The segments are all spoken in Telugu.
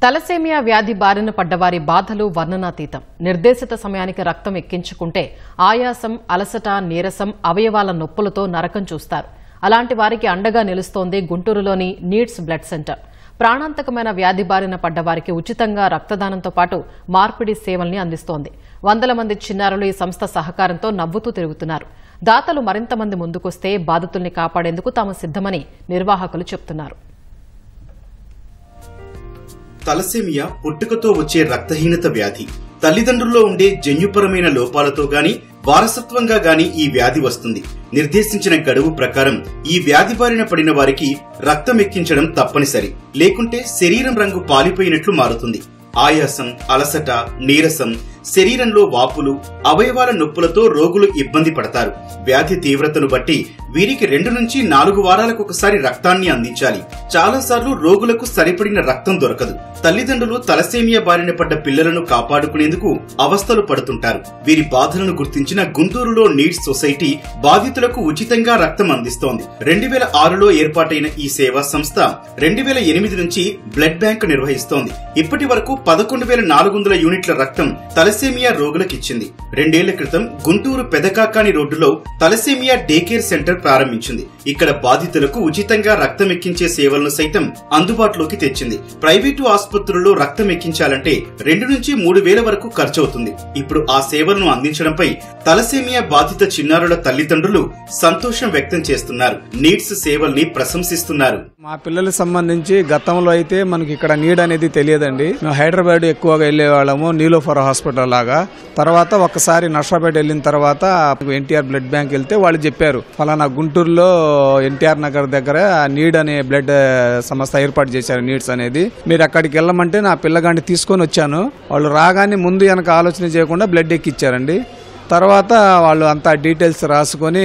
తలసేమియా వ్యాధి బారిన పడ్డవారి బాధలు వర్ణనాతీతం. నిర్దేశిత సమయానికి రక్తం ఎక్కించుకుంటే ఆయాసం, అలసట, నీరసం, అవయవాల నొప్పులతో నరకం చూస్తారు. అలాంటి వారికి అండగా నిలుస్తోంది గుంటూరులోని నీడ్స్ బ్లడ్ సెంటర్. ప్రాణాంతకమైన వ్యాధి బారిన పడ్డవారికి ఉచితంగా రక్తదానంతో పాటు మార్పిడి సేవల్ని అందిస్తోంది. వందల మంది చిన్నారులు ఈ సంస్థ సహకారంతో నవ్వుతూ తిరుగుతున్నారు. దాతలు మరింత మంది ముందుకొస్తే బాధితుల్ని కాపాడేందుకు తాము సిద్దమని నిర్వాహకులు చెబుతున్నారు. తలసేమియా పుట్టుకతో వచ్చే రక్తహీనత వ్యాధి. తల్లిదండ్రుల్లో ఉండే జన్యుపరమైన లోపాలతో గాని వారసత్వంగా గాని ఈ వ్యాధి వస్తుంది. నిర్దేశించిన గడువు ప్రకారం ఈ వ్యాధి బారిన పడిన వారికి రక్తం ఎక్కించడం తప్పనిసరి. లేకుంటే శరీరం రంగు పాలిపోయినట్లు మారుతుంది. ఆయాసం, అలసట, నీరసం, శరీరంలో వాపులు, అవయవాల నొప్పులతో రోగులు ఇబ్బంది పడతారు. వ్యాధి తీవ్రతను బట్టి వీరికి 2 నుంచి 4 వారాలకు ఒకసారి రక్తాన్ని అందించాలి. చాలాసార్లు రోగులకు సరిపడిన రక్తం దొరకదు. తల్లిదండ్రులు తలసేమియా బారిన పడ్డ పిల్లలను కాపాడుకునేందుకు అవస్థలు పడుతుంటారు. వీరి బాధలను గుర్తించిన గుంటూరులో నీడ్స్ సొసైటీ బాధితులకు ఉచితంగా రక్తం అందిస్తోంది. 2006లో ఏర్పాటైన ఈ సేవా సంస్థ 2008 నుంచి బ్లడ్ బ్యాంక్ నిర్వహిస్తోంది. ఇప్పటి వరకు 11,400 యూనిట్ల రక్తం తలసేమియా రోగులకిచ్చింది. 2 ఏళ్ల క్రితం గుంటూరు పెదకాకాని రోడ్డులో తలసేమియా డే కేర్ సెంటర్ ప్రారంభించింది. ఇక్కడ బాధితులకు ఉచితంగా రక్తం ఎక్కించే సేవలను సైతం అందుబాటులోకి తెచ్చింది. ప్రైవేటు ఆసుపత్రుల్లో రక్తం ఎక్కించాలంటే 2 నుంచి 3 వేల వరకు ఖర్చవుతుంది. ఇప్పుడు ఆ సేవలను అందించడంపై తలసేమియా బాధిత చిన్నారుల తల్లిదండ్రులు సంతోషం వ్యక్తం చేస్తున్నారు. నీడ్స్ సేవల్ని ప్రశంసిస్తున్నారు. మా పిల్లలకు సంబంధించి గతంలో అయితే మనకి ఇక్కడ నీడ్ అనేది తెలియదండి. మేము హైదరాబాద్ ఎక్కువగా వెళ్లేవాళ్ళము, నీలోఫర్ హాస్పిటల్ లాగా. తర్వాత ఒక్కసారి నర్సాపేట వెళ్ళిన తర్వాత ఎన్టీఆర్ బ్లడ్ బ్యాంక్ వెళ్తే వాళ్ళు చెప్పారు, ఫలానా గుంటూరులో ఎన్టీఆర్ నగర్ దగ్గర నీడ్ అనే బ్లడ్ సంస్థ ఏర్పాటు చేశారు, నీడ్స్ అనేది. మీరు అక్కడికి వెళ్ళమంటే నా పిల్లగాడిని తీసుకొని వచ్చాను. వాళ్ళు రాగానే ముందు వెనక ఆలోచన చేయకుండా బ్లడ్ ఎక్కిచ్చారండి. తర్వాత వాళ్ళు అంతా డీటెయిల్స్ రాసుకొని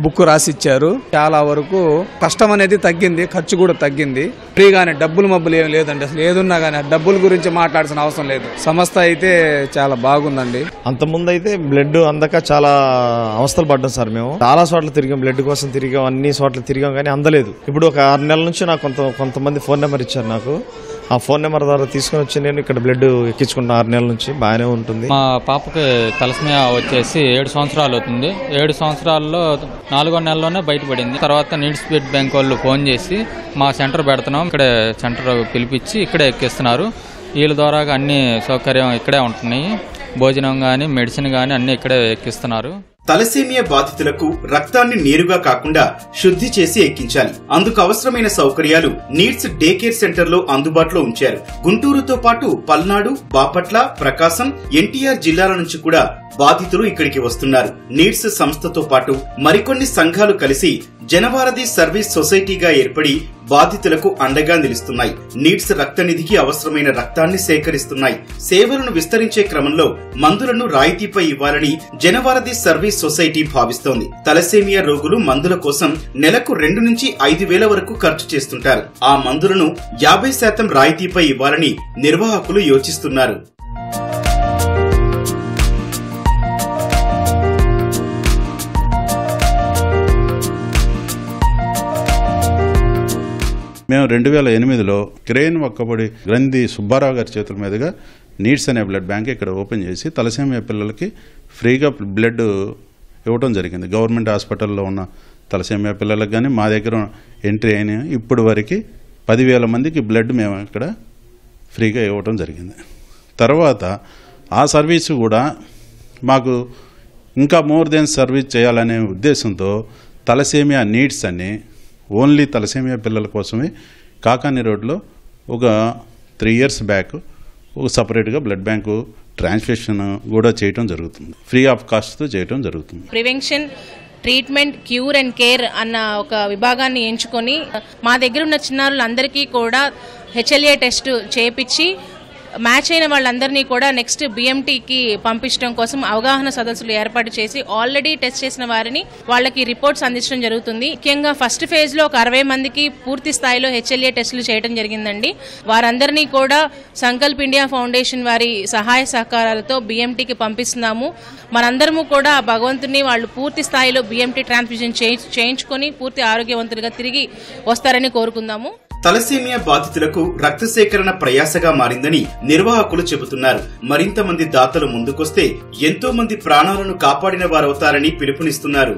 బుక్ రాసిచ్చారు. చాలా వరకు కష్టం అనేది తగ్గింది, ఖర్చు కూడా తగ్గింది. ఫ్రీగానే, డబ్బులు మబ్బులు ఏం లేదండి. అసలు ఏదున్నా కానీ డబ్బుల గురించి మాట్లాడాల్సిన అవసరం లేదు. సంస్థ అయితే చాలా బాగుందండి. అంతకుముందు అయితే బ్లడ్ అందక చాలా అవస్థలు పడ్డాం సార్. మేము చాలా చోట్ల తిరిగాం, బ్లడ్ కోసం తిరిగాం, అన్ని చోట్ల తిరిగాం, కానీ అందలేదు. ఇప్పుడు ఒక 6 నెలల నుంచి నాకు కొంతమంది ఫోన్ నెంబర్ ఇచ్చారు. నాకు ఆ ఫోన్ నెంబర్ ద్వారా తీసుకుని వచ్చి నేను ఇక్కడ బ్లడ్ ఎక్కించుకుంటున్నా 6 నెలల నుంచి. బాగానే ఉంటుంది. మా పాపకి తలసేమియా వచ్చేసి 7 సంవత్సరాలు అవుతుంది. 7 సంవత్సరాల్లో 4వ నెలలోనే బయటపడింది. తర్వాత నీడ్స్ బ్లడ్ బ్యాంక్ వాళ్ళు ఫోన్ చేసి మా సెంటర్ పెడుతున్నాం, ఇక్కడే సెంటర్ పిలిపించి ఇక్కడే ఎక్కిస్తున్నారు. వీళ్ళ ద్వారా అన్ని సౌకర్యం ఇక్కడే ఉంటున్నాయి. భోజనం గానీ, మెడిసిన్ గానీ అన్ని ఇక్కడే ఎక్కిస్తున్నారు. తలసేమియా బాధితులకు రక్తాన్ని నేరుగా కాకుండా శుద్ధి చేసి ఎక్కించాలి. అందుకు అవసరమైన సౌకర్యాలు నీడ్స్ డే కేర్ సెంటర్ లో అందుబాటులో ఉంచారు. గుంటూరుతో పాటు పల్నాడు, బాపట్ల, ప్రకాశం, ఎన్టీఆర్ జిల్లాల నుంచి కూడా బాధితులు ఇక్కడికి వస్తున్నారు. నీడ్స్ సంస్థతో పాటు మరికొన్ని సంఘాలు కలిసి జనవారధి సర్వీస్ సొసైటీగా ఏర్పడి బాధితులకు అండగా నిలుస్తున్నాయి. నీడ్స్ రక్తనిధికి అవసరమైన రక్తాన్ని సేకరిస్తున్నాయి. సేవలను విస్తరించే క్రమంలో మందులను రాయితీపై ఇవ్వాలని జనవారధి సర్వీస్ సొసైటీ భావిస్తోంది. తలసేమియా రోగులు మందుల కోసం నెలకు 2 నుంచి 5 వేల వరకు ఖర్చు చేస్తుంటారు. ఆ మందులను 50% రాయితీపై ఇవ్వాలని నిర్వాహకులు యోచిస్తున్నారు. మేము 2008లో క్రేన్ ఒక్కబడి గ్రంథి సుబ్బారావు గారి చేతుల మీదుగా నీడ్స్ అనే బ్లడ్ బ్యాంక్ ఇక్కడ ఓపెన్ చేసి తలసేమియా పిల్లలకి ఫ్రీగా బ్లడ్ ఇవ్వడం జరిగింది. గవర్నమెంట్ హాస్పిటల్లో ఉన్న తలసేమియా పిల్లలకు కానీ మా దగ్గర ఎంట్రీ అయిన ఇప్పుడు వరకు 10,000 మందికి బ్లడ్ మేము ఇక్కడ ఫ్రీగా ఇవ్వడం జరిగింది. తర్వాత ఆ సర్వీసు కూడా మాకు ఇంకా మోర్ దెన్ సర్వీస్ చేయాలనే ఉద్దేశంతో తలసేమియా నీడ్స్ అని ఓన్లీ తలసేమియా పిల్లల కోసమే కాకాని రోడ్లో ఒక 3 years బ్యాక్ ఒక సపరేట్గా బ్లడ్ బ్యాంకు ట్రాన్స్ఫ్యూషన్ కూడా చేయడం జరుగుతుంది. ఫ్రీ ఆఫ్ కాస్ట్తో చేయడం జరుగుతుంది. Prevention, treatment, cure and care అన్న ఒక విభాగాన్ని ఎంచుకొని మా దగ్గర ఉన్న చిన్నారులందరికీ కూడా HLA టెస్ట్ చేయించి మ్యాచ్ అయిన వాళ్ళందరినీ కూడా నెక్స్ట్ BMTకి పంపించడం కోసం అవగాహన సదస్సులు ఏర్పాటు చేసి ఆల్రెడీ టెస్ట్ చేసిన వారిని వాళ్ళకి రిపోర్ట్స్ అందించడం జరుగుతుంది. ముఖ్యంగా ఫస్ట్ ఫేజ్ లో ఒక 60 మందికి పూర్తి స్థాయిలో HLA టెస్టులు చేయడం జరిగిందండి. వారందరినీ కూడా సంకల్ప్ ఇండియా ఫౌండేషన్ వారి సహాయ సహకారాలతో BMTకి పంపిస్తున్నాము. మనందరము కూడా భగవంతుని వాళ్ళు పూర్తి స్థాయిలో BMT ట్రాన్స్ఫ్యూజన్ చేయించుకొని పూర్తి ఆరోగ్యవంతులుగా తిరిగి వస్తారని కోరుకుందాము. తలసేమియా బాధితులకు రక్త సేకరణ ప్రయాసగా మారిందని నిర్వాహకులు చెబుతున్నారు. మరింత మంది దాతలు ముందుకొస్తే ఎంతో మంది ప్రాణాలను కాపాడిన వారవుతారని పిలుపునిస్తున్నారు.